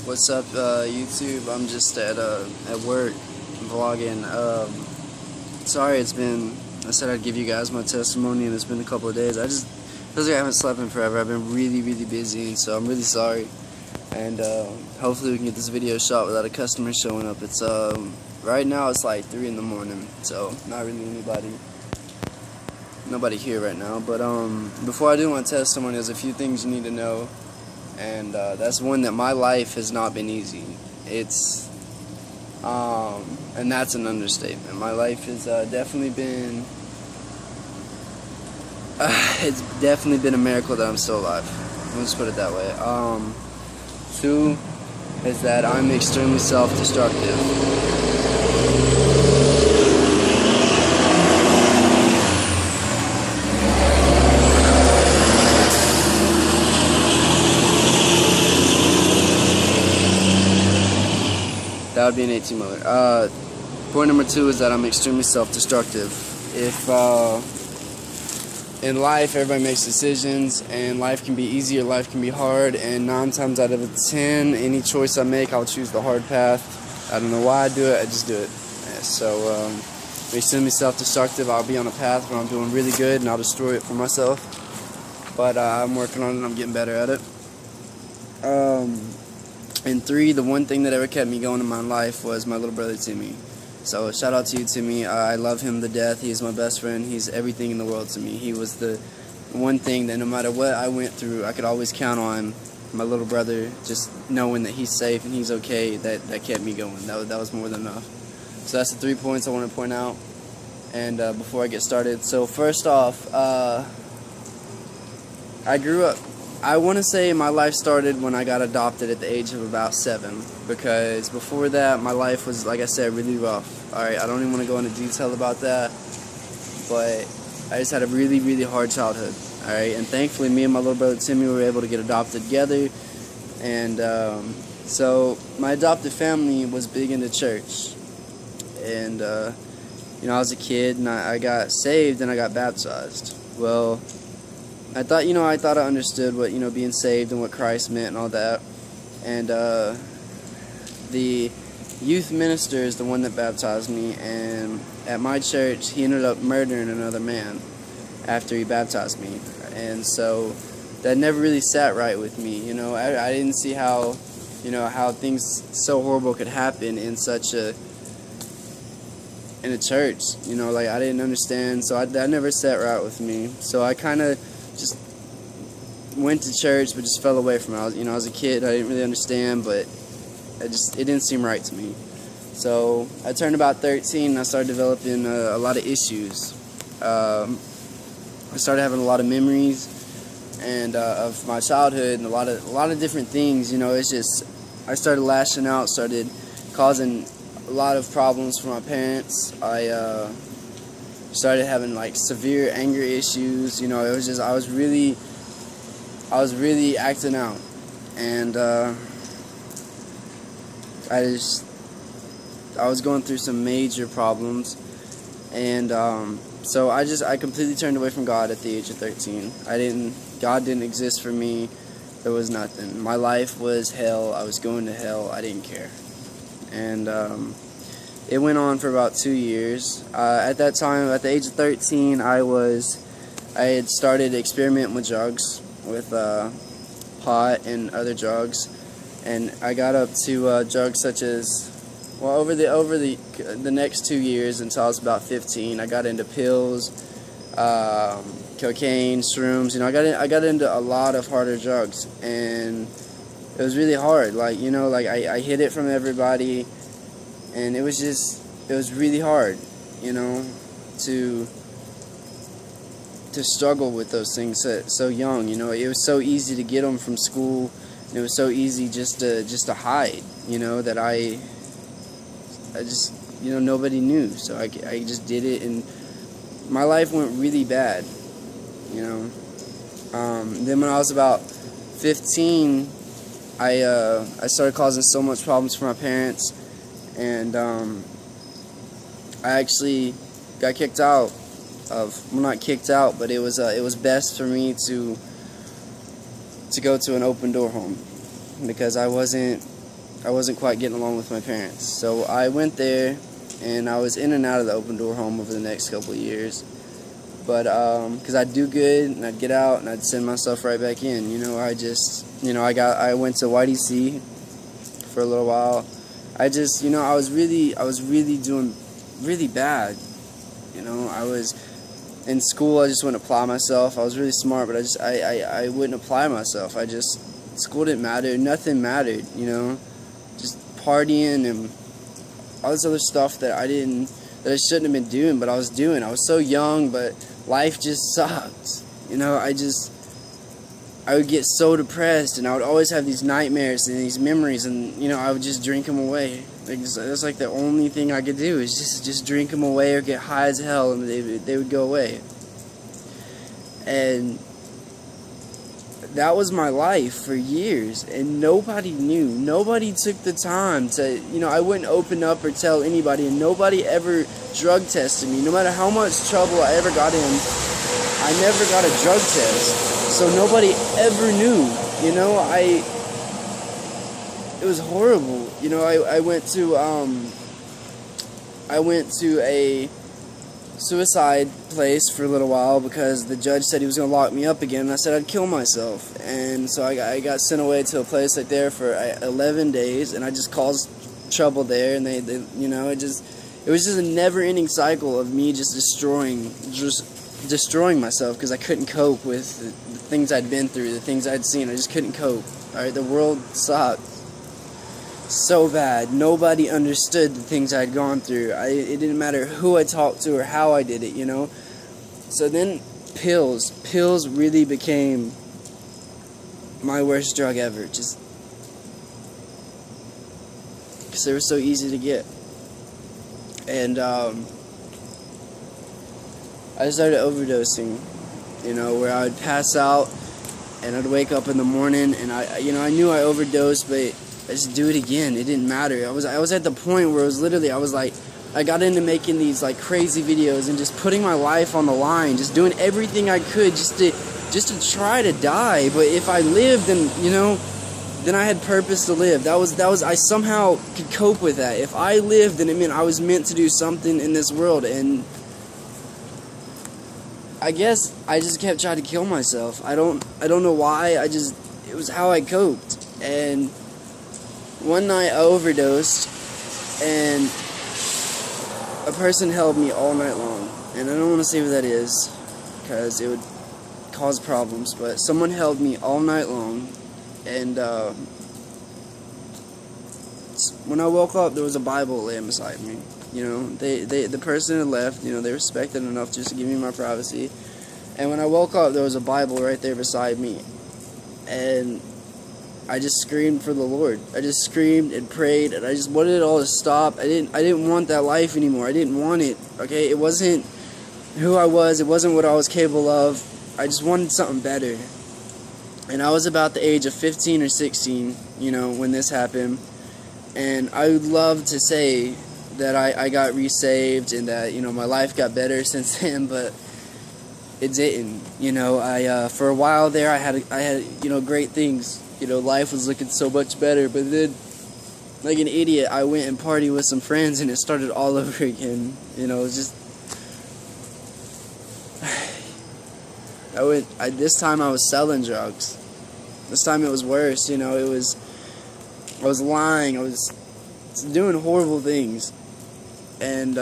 What's up, YouTube? I'm just at work vlogging. Sorry, I said I'd give you guys my testimony, and it's been a couple of days. Feels like I haven't slept in forever. I've been really busy, and so I'm really sorry. And hopefully we can get this video shot without a customer showing up. It's right now it's like 3 in the morning, so not really nobody here right now. But before I do my testimony, there's a few things you need to know. And that's one, that my life has not been easy. It's and that's an understatement. My life has definitely been it's definitely been a miracle that I'm still alive. Let's put it that way. Two is that I'm extremely self-destructive. That would be an 18-wheeler. Point number 2 is that I'm extremely self-destructive. If in life everybody makes decisions, and life can be easy or life can be hard, and 9 times out of 10, any choice I make, I'll choose the hard path. I don't know why I do it, I just do it. Yeah, so I'm extremely self-destructive. I'll be on a path where I'm doing really good, and I'll destroy it for myself. But I'm working on it, and I'm getting better at it. And 3, the one thing that ever kept me going in my life was my little brother Timmy. So shout out to you, Timmy. I love him to death. He is my best friend. He's everything in the world to me. He was the one thing that no matter what I went through, I could always count on my little brother, just knowing that he's safe and he's okay. That kept me going. That was more than enough. So that's the 3 points I want to point out. And before I get started, so first off, I grew up. I want to say my life started when I got adopted at the age of about 7, because before that my life was, like I said, really rough. Alright, I don't even want to go into detail about that, but I just had a really hard childhood. Alright, and thankfully me and my little brother Timmy were able to get adopted together. And so my adopted family was big into church. And you know, I was a kid and I got saved and I got baptized. Well, I thought I understood what, being saved and what Christ meant and all that. And the youth minister is the one that baptized me, and at my church he ended up murdering another man after he baptized me. And so that never really sat right with me. I didn't see how things so horrible could happen in a church. Like, I didn't understand, so that never sat right with me. So I kind of just went to church, but just fell away from it. I was a kid, I didn't really understand, but it didn't seem right to me. So I turned about 13, and I started developing a lot of issues. I started having a lot of memories and of my childhood, and a lot of different things. It's just, I started lashing out, started causing a lot of problems for my parents. I started having like severe anger issues. It was just, I was really acting out, and I was going through some major problems. And so I completely turned away from God at the age of 13. God didn't exist for me. There was nothing. My life was hell. I was going to hell. I didn't care. And it went on for about 2 years. At that time, at the age of 13, I had started experimenting with drugs, with pot and other drugs, and I got up to drugs such as, well, over the next 2 years until I was about 15, I got into pills, cocaine, shrooms. I got into a lot of harder drugs, and it was really hard. Like, I hid it from everybody. And it was really hard, to struggle with those things so young. It was so easy to get them from school, and it was so easy just to hide, that I just, nobody knew. So I just did it, and my life went really bad, Then when I was about 15, I started causing so much problems for my parents. And I actually got kicked out of, well, not kicked out, but it was best for me to go to an open door home, because I wasn't I wasn't quite getting along with my parents. So I went there, and I was in and out of the Open Door home over the next couple of years. But because I'd do good, and I'd get out, and I'd send myself right back in. I went to YDC for a little while. I was really doing really bad. I was in school. I just wouldn't apply myself. I was really smart, but I wouldn't apply myself. School didn't matter. Nothing mattered. Just partying and all this other stuff that I shouldn't have been doing, but I was doing. I was so young, but life just sucked. I would get so depressed, and I would always have these nightmares and these memories, and I would just drink them away. That's like the only thing I could do, is just drink them away or get high as hell, and they would go away. And that was my life for years, and nobody knew. Nobody took the time to, I wouldn't open up or tell anybody, and nobody ever drug tested me. No matter how much trouble I ever got in, I never got a drug test. So nobody ever knew. It was horrible. I went to a suicide place for a little while because the judge said he was going to lock me up again, and I said I'd kill myself. And so I got sent away to a place like there for 11 days, and I just caused trouble there, and it was just a never-ending cycle of me just destroying myself because I couldn't cope with the things I'd been through, the things I'd seen. I just couldn't cope. Alright, the world sucked so bad. Nobody understood the things I'd gone through. It didn't matter who I talked to or how I did it, So then pills really became my worst drug ever, just because they were so easy to get. And I started overdosing, where I would pass out and I'd wake up in the morning, and I knew I overdosed, but I just do it again. It didn't matter. I was at the point where I got into making these like crazy videos and just putting my life on the line, just doing everything I could just to try to die. But if I lived, then I had purpose to live. That was I somehow could cope with that. If I lived, then it meant I was meant to do something in this world. And I guess I just kept trying to kill myself. I don't know why. It was how I coped. And one night I overdosed, and a person held me all night long. And I don't want to say who that is, because it would cause problems, but someone held me all night long, and when I woke up, there was a Bible laying beside me. The person had left. They respected enough just to give me my privacy. And when I woke up, there was a Bible right there beside me, and I just screamed for the Lord. I just screamed and prayed, and I just wanted it all to stop. I didn't want that life anymore. I didn't want it. Okay, it wasn't who I was. It wasn't what I was capable of. I just wanted something better. And I was about the age of 15 or 16, when this happened. And I would love to say that I got resaved and that, my life got better since then, but it didn't. For a while there, I had great things. Life was looking so much better, but then, like an idiot, I went and partied with some friends, and it started all over again. It was just, this time I was selling drugs. This time it was worse. I was lying. I was doing horrible things. And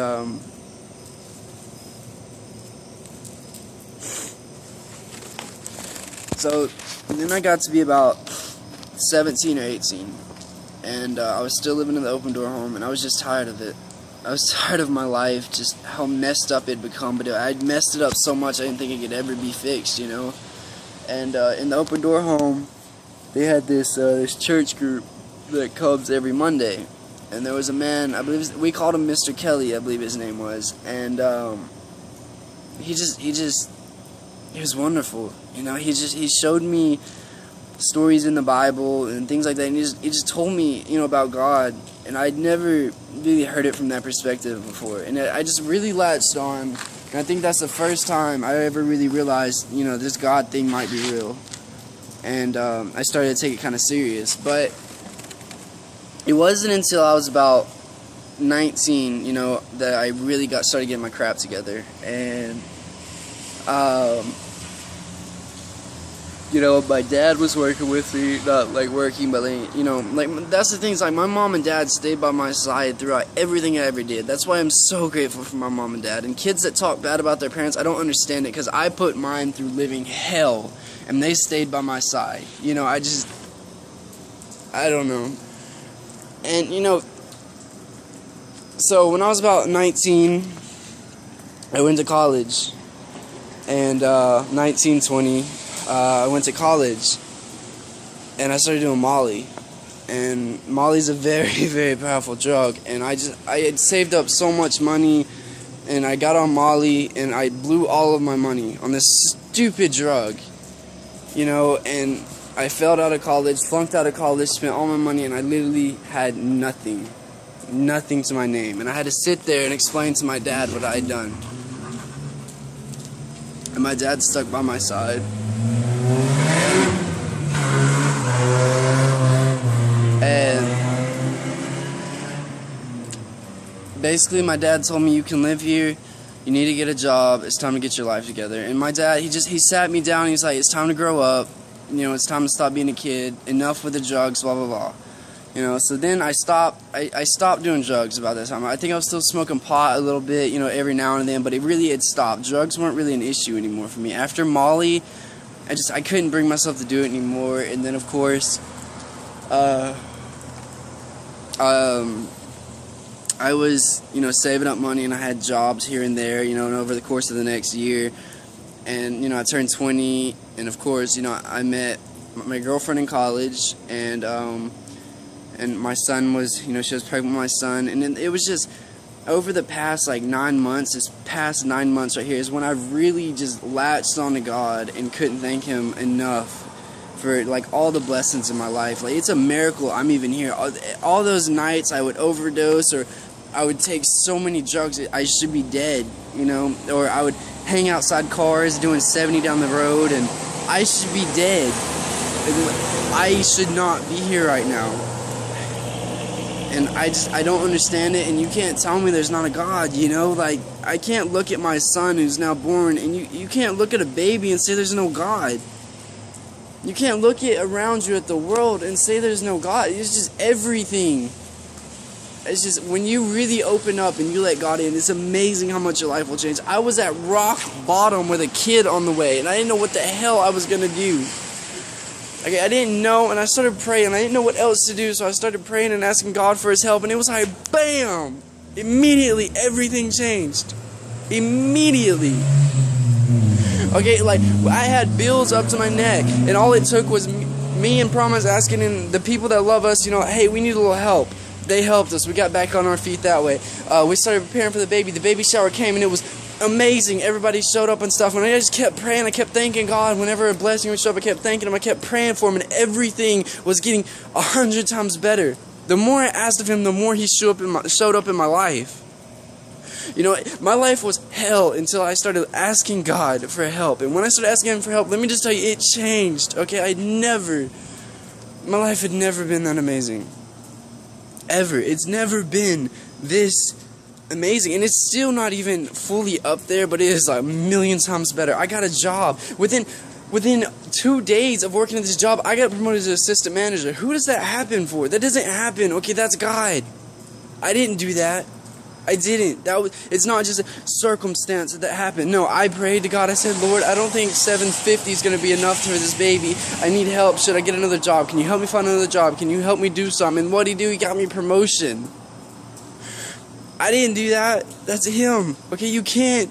so then I got to be about 17 or 18, and I was still living in the Open Door home, and I was just tired of it. I was tired of my life, just how messed up it'd become, but I'd messed it up so much I didn't think it could ever be fixed, And in the Open Door home, they had this church group that comes every Monday, and there was a man, I believe we called him Mr. Kelly, I believe his name was, and he was wonderful. He showed me stories in the Bible and things like that, and he just told me, about God, and I'd never really heard it from that perspective before, and I just really latched on, and I think that's the first time I ever really realized, this God thing might be real, and I started to take it kind of serious. But it wasn't until I was about 19, that I really started getting my crap together. And my dad was working with me, not like working, but that's the thing. Is like my mom and dad stayed by my side throughout everything I ever did. That's why I'm so grateful for my mom and dad. And kids that talk bad about their parents, I don't understand it, because I put mine through living hell, and they stayed by my side. I don't know. And so when I was about 19, I went to college, and 19, 20. I went to college, and I started doing Molly, and Molly's a very, very powerful drug, and I had saved up so much money, and I got on Molly, and I blew all of my money on this stupid drug, and I failed out of college, flunked out of college, spent all my money, and I literally had nothing to my name, and I had to sit there and explain to my dad what I had done, and my dad stuck by my side. And basically my dad told me, you can live here, you need to get a job, it's time to get your life together. And my dad, he sat me down, he's like, it's time to grow up, it's time to stop being a kid, enough with the drugs, blah blah blah. So then I stopped doing drugs about that time. I think I was still smoking pot a little bit, every now and then, but it really had stopped. Drugs weren't really an issue anymore for me. After Molly, I couldn't bring myself to do it anymore. And then of course I was, saving up money, and I had jobs here and there, and over the course of the next year, and, I turned 20, and of course, I met my girlfriend in college, and my son was, she was pregnant with my son, and then it was just, over the past, 9 months, this past 9 months right here is when I really just latched on to God and couldn't thank Him enough for all the blessings in my life. It's a miracle I'm even here. All those nights I would overdose, or I would take so many drugs I should be dead, or I would hang outside cars doing 70 down the road, and I should be dead. I should not be here right now. And I don't understand it, and you can't tell me there's not a God, I can't look at my son who's now born, and you can't look at a baby and say there's no God. You can't look around you at the world and say there's no God. It's just everything. It's just, when you really open up and you let God in, it's amazing how much your life will change. I was at rock bottom with a kid on the way, and I didn't know what the hell I was going to do. Okay, I didn't know, and I started praying. I didn't know what else to do, so I started praying and asking God for His help, and it was like, bam! Immediately, everything changed. Immediately. Okay, I had bills up to my neck, and all it took was me and Promise asking the people that love us, hey, we need a little help. They helped us. We got back on our feet that way. We started preparing for the baby. The baby shower came, and it was amazing. Everybody showed up and stuff, and I just kept praying. I kept thanking God. Whenever a blessing would show up, I kept thanking Him. I kept praying for Him, and everything was getting 100 times better. The more I asked of Him, the more He showed up in my life. My life was hell until I started asking God for help. And when I started asking Him for help, let me just tell you, it changed. Okay, my life had never been that amazing. Ever. It's never been this amazing. And it's still not even fully up there, but it is a million times better. I got a job. Within 2 days of working at this job, I got promoted to assistant manager. Who does that happen for? That doesn't happen. Okay, that's God. I didn't do that. I didn't. It's not just a circumstance that happened. No, I prayed to God. I said, Lord, I don't think $750 is going to be enough for this baby. I need help. Should I get another job? Can you help me find another job? Can you help me do something? And what did He do? He got me promotion. I didn't do that. That's Him. Okay, you can't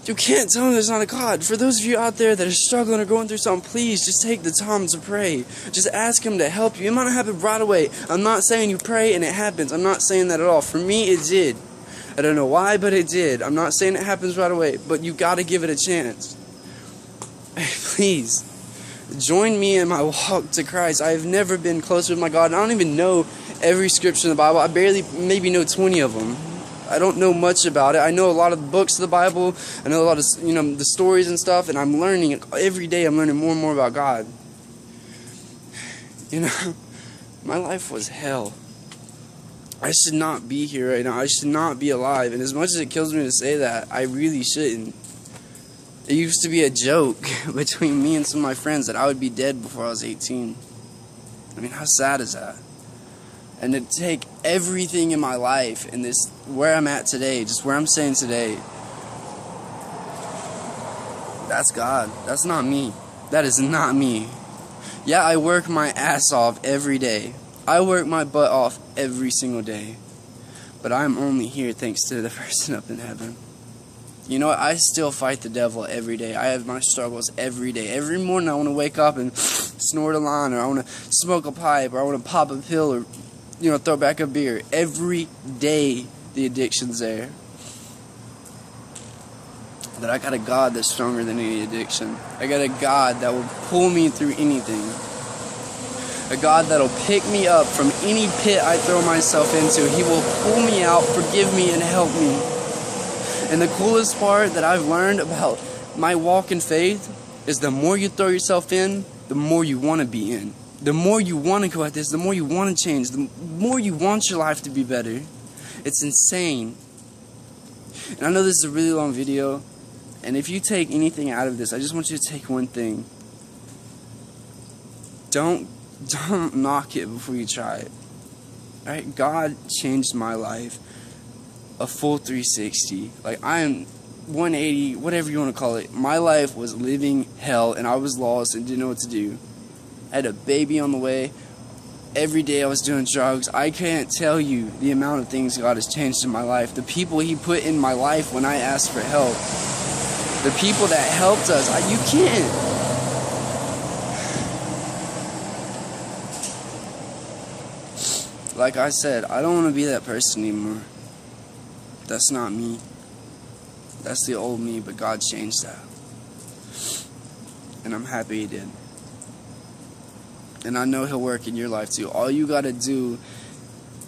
tell me there's not a God. For those of you out there that are struggling or going through something, please just take the time to pray. Just ask Him to help you. It might not happen right away. I'm not saying you pray and it happens. I'm not saying that at all. For me, it did. I don't know why, but it did. I'm not saying it happens right away, but you got to give it a chance. Please, join me in my walk to Christ. I have never been closer with my God. I don't even know every scripture in the Bible. I maybe know 20 of them. I don't know much about it. I know a lot of the books of the Bible. I know a lot of, the stories and stuff, and I'm learning every day. I'm learning more and more about God. My life was hell. I should not be here right now. I should not be alive. And as much as it kills me to say that, I really shouldn't. It used to be a joke between me and some of my friends that I would be dead before I was 18. I mean, how sad is that? And to take everything in my life and this, where I'm at today, just where I'm staying today, that's God. That's not me. That is not me. Yeah, I work my ass off every day. I work my butt off every single day. But I'm only here thanks to the person up in heaven. You know what? I still fight the devil every day. I have my struggles every day. Every morning I want to wake up and snort a line, or I want to smoke a pipe, or I want to pop a pill, or, you know, throw back a beer. Every day the addiction's there. But I got a God that's stronger than any addiction. I got a God that will pull me through anything. A God that'll pick me up from any pit I throw myself into. He will pull me out, forgive me, and help me. And the coolest part that I've learned about my walk in faith is the more you throw yourself in, the more you want to be in. The more you want to go at this, the more you want to change, the more you want your life to be better. It's insane. And I know this is a really long video, and if you take anything out of this, I just want you to take one thing. Don't knock it before you try it. Alright, God changed my life. A full 360. Like, I am 180, whatever you want to call it. My life was living hell, and I was lost and didn't know what to do. I had a baby on the way. Every day I was doing drugs. I can't tell you the amount of things God has changed in my life. The people He put in my life when I asked for help. The people that helped us. You can't. Like I said, I don't want to be that person anymore. That's not me. That's the old me, but God changed that. And I'm happy He did. And I know He'll work in your life too. All you gotta do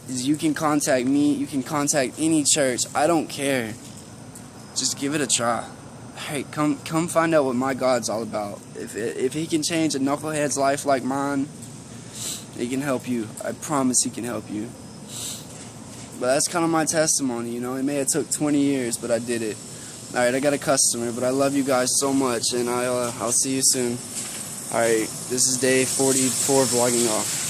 is you can contact me, you can contact any church. I don't care. Just give it a try. Hey, come find out what my God's all about. If He can change a knucklehead's life like mine, He can help you. I promise He can help you. But that's kind of my testimony, you know. It may have took 20 years, but I did it. Alright, I got a customer, but I love you guys so much, and I'll see you soon. Alright, this is day 44 vlogging off.